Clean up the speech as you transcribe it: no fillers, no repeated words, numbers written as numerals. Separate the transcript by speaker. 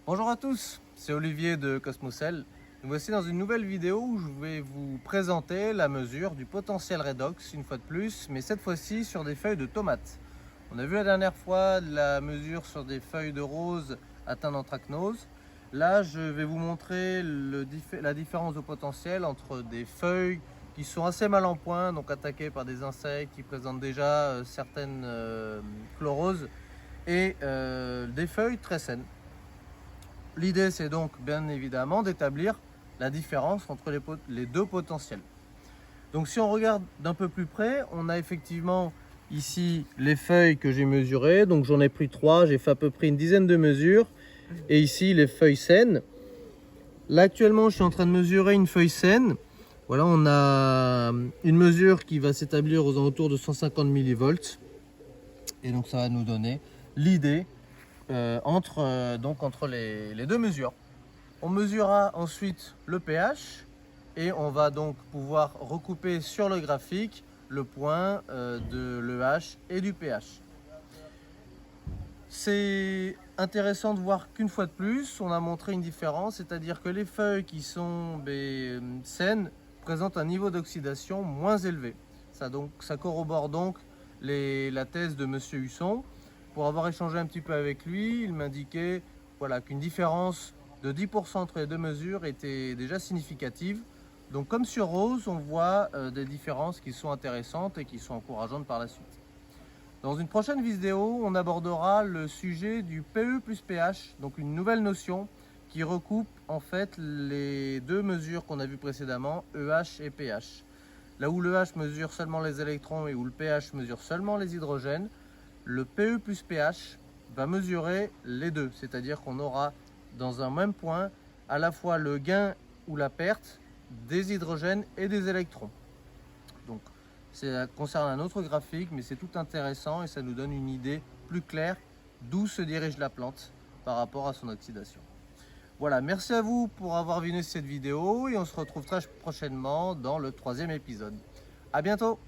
Speaker 1: Bonjour à tous, c'est Olivier de Cosmocell. Nous voici dans une nouvelle vidéo où je vais vous présenter la mesure du potentiel redox une fois de plus, mais cette fois-ci sur des feuilles de tomates. On a vu la dernière fois la mesure sur des feuilles de rose atteintes d'anthracnose. Là, je vais vous montrer la différence de potentiel entre des feuilles qui sont assez mal en point, donc attaquées par des insectes qui présentent déjà certaines chloroses, et des feuilles très saines. L'idée, c'est donc bien évidemment d'établir la différence entre les deux potentiels. Donc si on regarde d'un peu plus près, on a effectivement ici les feuilles que j'ai mesurées. Donc j'en ai pris 3, j'ai fait à peu près une dizaine de mesures. Et ici les feuilles saines. Là actuellement, je suis en train de mesurer une feuille saine. Voilà, on a une mesure qui va s'établir aux alentours de 150 millivolts. Et donc ça va nous donner l'idée entre les deux mesures. On mesurera ensuite le pH et on va donc pouvoir recouper sur le graphique le point de l'EH et du pH. C'est intéressant de voir qu'une fois de plus, on a montré une différence, c'est-à-dire que les feuilles qui sont saines présentent un niveau d'oxydation moins élevé. Ça corrobore donc la thèse de M. Husson. Pour avoir échangé un petit peu avec lui, il m'indiquait qu'une différence de 10% entre les deux mesures était déjà significative. Donc comme sur Rose, on voit des différences qui sont intéressantes et qui sont encourageantes par la suite. Dans une prochaine vidéo, on abordera le sujet du PE plus pH, donc une nouvelle notion qui recoupe en fait les deux mesures qu'on a vues précédemment, EH et pH. Là où l'EH mesure seulement les électrons et où le pH mesure seulement les hydrogènes, le PE plus pH va mesurer les deux, c'est-à-dire qu'on aura dans un même point à la fois le gain ou la perte des hydrogènes et des électrons. Donc ça concerne un autre graphique, mais c'est tout intéressant et ça nous donne une idée plus claire d'où se dirige la plante par rapport à son oxydation. Voilà, merci à vous pour avoir vu cette vidéo et on se retrouve très prochainement dans le 3e épisode. À bientôt!